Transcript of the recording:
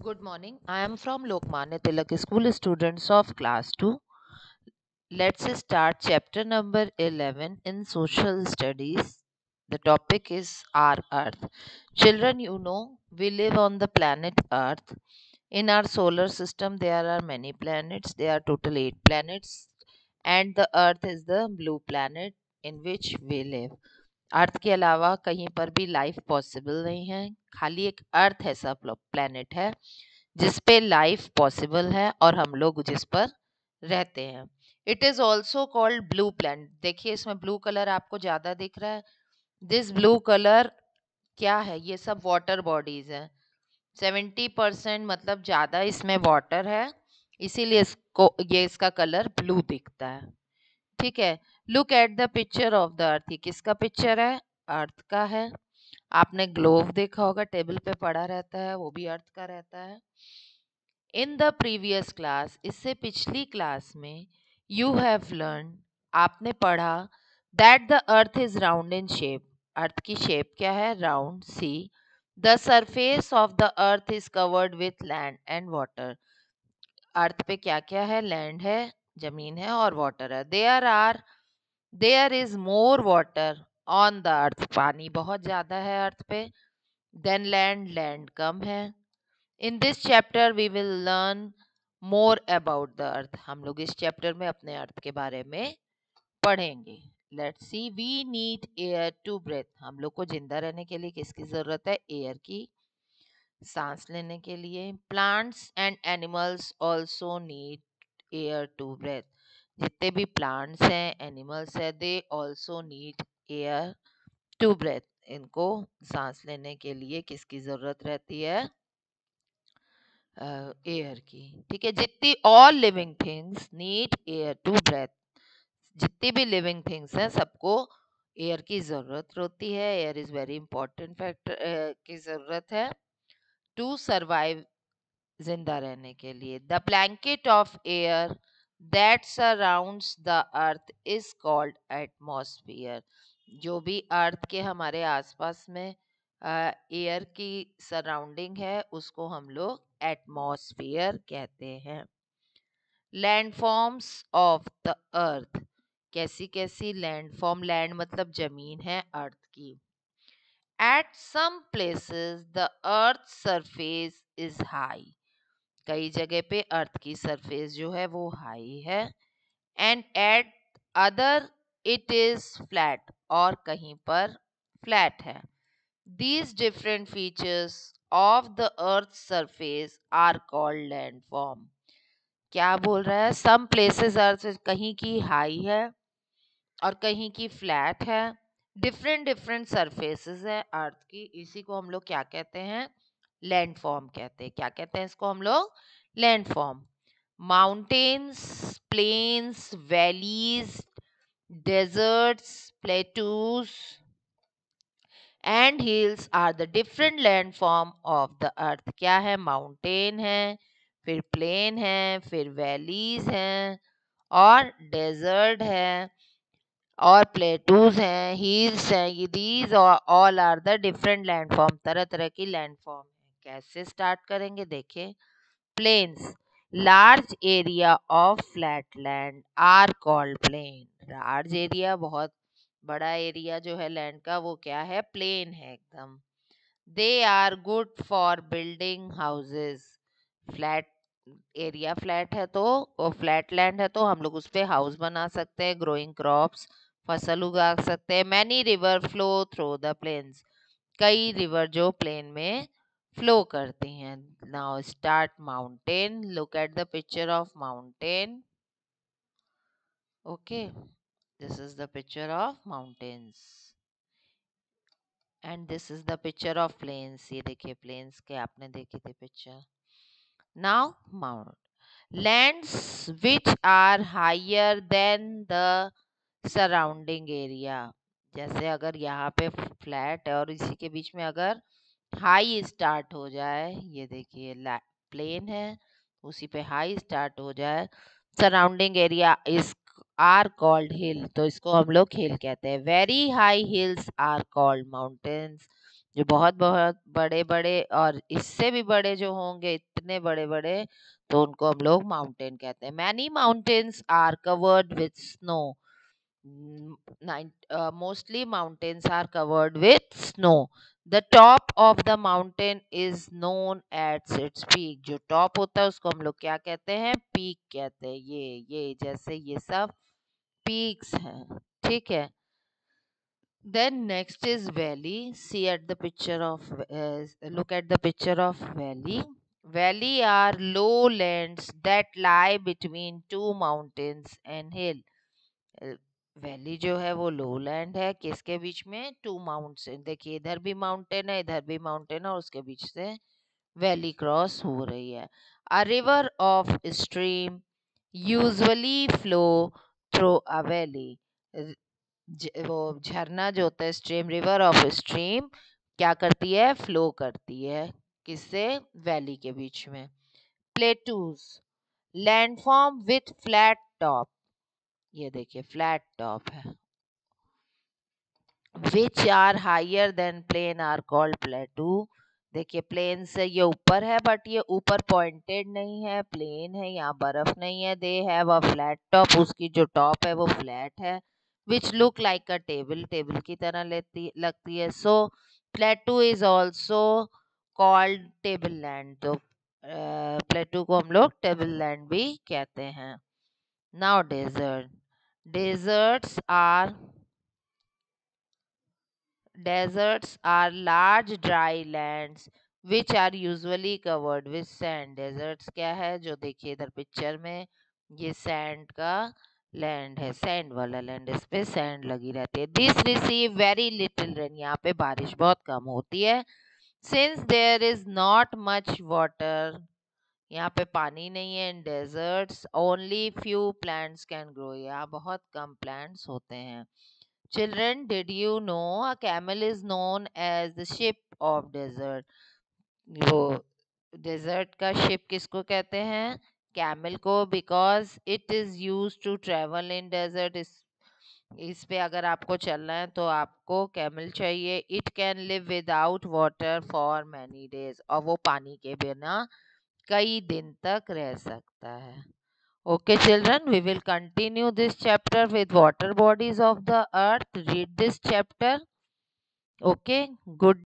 Good morning. I am from Lokmanya Tilak School, students of class 2. Let's start chapter number 11 in social studies. The topic is our Earth. Children, we live on the planet Earth. In our solar system, there are many planets. There are total 8 planets, and the Earth is the blue planet in which we live. अर्थ के अलावा कहीं पर भी life possible नहीं है, खाली एक अर्थ ऐसा प्लेनेट है जिस पे लाइफ पॉसिबल है और हम लोग जिस पर रहते हैं. It is also called blue planet. देखिए इसमें ब्लू कलर आपको ज्यादा दिख रहा है. दिस ब्लू कलर क्या है? ये सब वाटर बॉडीज हैं. 70% मतलब ज्यादा इसमें वाटर है, इसीलिए इसको ये इसका कलर ब्लू दिखता है. ठीक है. Look at the picture of the अर्थ. ये किसका पिक्चर है? अर्थ का है. आपने ग्लोव देखा होगा, टेबल पे पड़ा रहता है, वो भी अर्थ का रहता है. इन द प्रीवियस क्लास, इससे पिछली क्लास में, यू हैव लर्न, आपने पढ़ा that the earth is round in shape. Earth की शेप क्या है? Round. See the surface of the earth is covered with land and water. Earth पे क्या क्या है? लैंड है, जमीन है और वाटर है. There is more water on the earth. पानी बहुत ज्यादा है अर्थ पे. देन लैंड कम है. In this chapter we will learn more about the earth. हम लोग इस चैप्टर में अपने अर्थ के बारे में पढ़ेंगे. Let's see. We need air to breathe. हम लोग को जिंदा रहने के लिए किसकी जरूरत है? एयर की, सांस लेने के लिए. Plants and animals also need air to breathe. जितने भी प्लांट्स हैं, एनिमल्स हैं, they also need air to breathe. इनको सांस लेने के लिए किसकी जरूरत रहती है? एयर की. ठीक है. जितनी all living things need air to breathe. जितनी भी लिविंग थिंग्स हैं सबको एयर की जरूरत होती है. Air is very important factor की जरूरत है टू सरवाइव, जिंदा रहने के लिए. The blanket of air that surrounds the earth is called atmosphere. जो भी अर्थ के हमारे आसपास में एयर की सराउंडिंग है उसको हम लोग एटमॉस्फियर कहते हैं. Landforms of the earth. कैसी कैसी लैंडफॉर्म? लैंड मतलब जमीन है अर्थ की. At some places the earth surface is high. कई जगह पे अर्थ की सरफेस जो है वो हाई है. And eight other it is flat. और कहीं पर फ्लैट है. These different features of the earth's surface are called landform. क्या बोल रहा है? Some places अर्थ कहीं की हाई है और कहीं की फ्लैट है. डिफरेंट डिफरेंट सरफेसेस है अर्थ की. इसी को हम लोग क्या कहते हैं? लैंडफॉर्म कहते हैं. क्या कहते हैं इसको हम लोग? Landform. Mountains, plains, valleys, deserts, plateaus and hills are the different landform of the earth. क्या है? माउंटेन है, फिर प्लेन है, फिर वैलीज हैं और डेजर्ट है और प्लेटूज हैं, हिल्स हैं. ये these all are the different landform. तरह तरह की लैंडफॉर्म है. कैसे स्टार्ट करेंगे? देखिए. Plains. Large area of flat land are called plain. Large area, बहुत बड़ा एरिया जो है लैंड का, वो क्या है? प्लेन है एकदम. They are good for building houses. Flat area, flat है तो, फ्लैट लैंड है तो हम लोग उस पे हाउस बना सकते हैं. ग्रोइंग क्रॉप्स, फसल उगा सकते हैं. Many river flow through the plains. कई रिवर जो प्लेन में फ्लो करती हैं. Now start mountain. Look at the picture of mountain. Okay, this is the picture of mountains and this is the picture of plains. ये देखिए plains के आपने देखी थी picture. Now mount. Lands which are higher than the surrounding area. जैसे अगर यहाँ पे फ्लैट है और इसी के बीच में अगर हाई स्टार्ट हो जाए, ये देखिए प्लेन है, उसी पे हाई स्टार्ट हो जाए, surrounding area is are called hill, तो इसको हम लोग हिल कहते हैं. Very high hills are called mountains. जो बहुत बहुत बड़े बड़े और इससे भी बड़े जो होंगे, इतने बड़े बड़े, तो उनको हम लोग माउंटेन कहते हैं। Many mountains are covered with snow. Mostly mountains are covered with snow. The top of the mountain is known as its peak. जो top होता है उसको हम लोग क्या कहते हैं? पीक कहते हैं। ये जैसे ये सब peaks हैं, ठीक है। Then next is valley. See at the picture of look at the picture of valley. Valley are lowlands that lie between two mountains and hill. Valley जो है वो लोलैंड है, किसके बीच में? Two mountain. देखिए इधर भी माउंटेन है, इधर भी माउंटेन है, और उसके बीच से वैली क्रॉस हो रही है। A river of stream usually flow through a valley. वो झरना जो होता है, स्ट्रीम, रिवर ऑफ स्ट्रीम क्या करती है? फ्लो करती है किससे? वैली के बीच में। Plateaus, landform with flat top. ये देखिए फ्लैट टॉप है। Which are higher than plain are called plateau. देखिए प्लेन से ये ऊपर है, बट ये ऊपर पॉइंटेड नहीं है, प्लेन है, यहाँ बर्फ नहीं है। They have a flat top, उसकी जो टॉप है वो फ्लैट है। Which look like a table, table की तरह लगती है। So plateau is also called table land. तो प्लेटू को हम लोग टेबल लैंड भी कहते हैं। Now desert, deserts are Deserts are large dry lands which are usually covered with sand. Deserts क्या है? जो देखिए इधर पिक्चर में, ये सैंड का लैंड है, सैंड वाला लैंड, इस पे सैंड लगी रहती है। This receive very little rain, यहाँ पे बारिश बहुत कम होती है। Since there is not much water, यहाँ पे पानी नहीं है। In deserts only few plants can grow, यहाँ बहुत कम प्लांट्स होते हैं। Children, did you know a camel is known as the ship of desert? वो डेजर्ट का शिप किसको कहते हैं? कैमल को, because it is use to travel in desert. इस पे अगर आपको चलना है तो आपको कैमल चाहिए। It can live without water for many days, और वो पानी के बिना कई दिन तक रह सकता है। Okay, children, we will continue this chapter with water bodies of the earth. Read this chapter. Okay, good.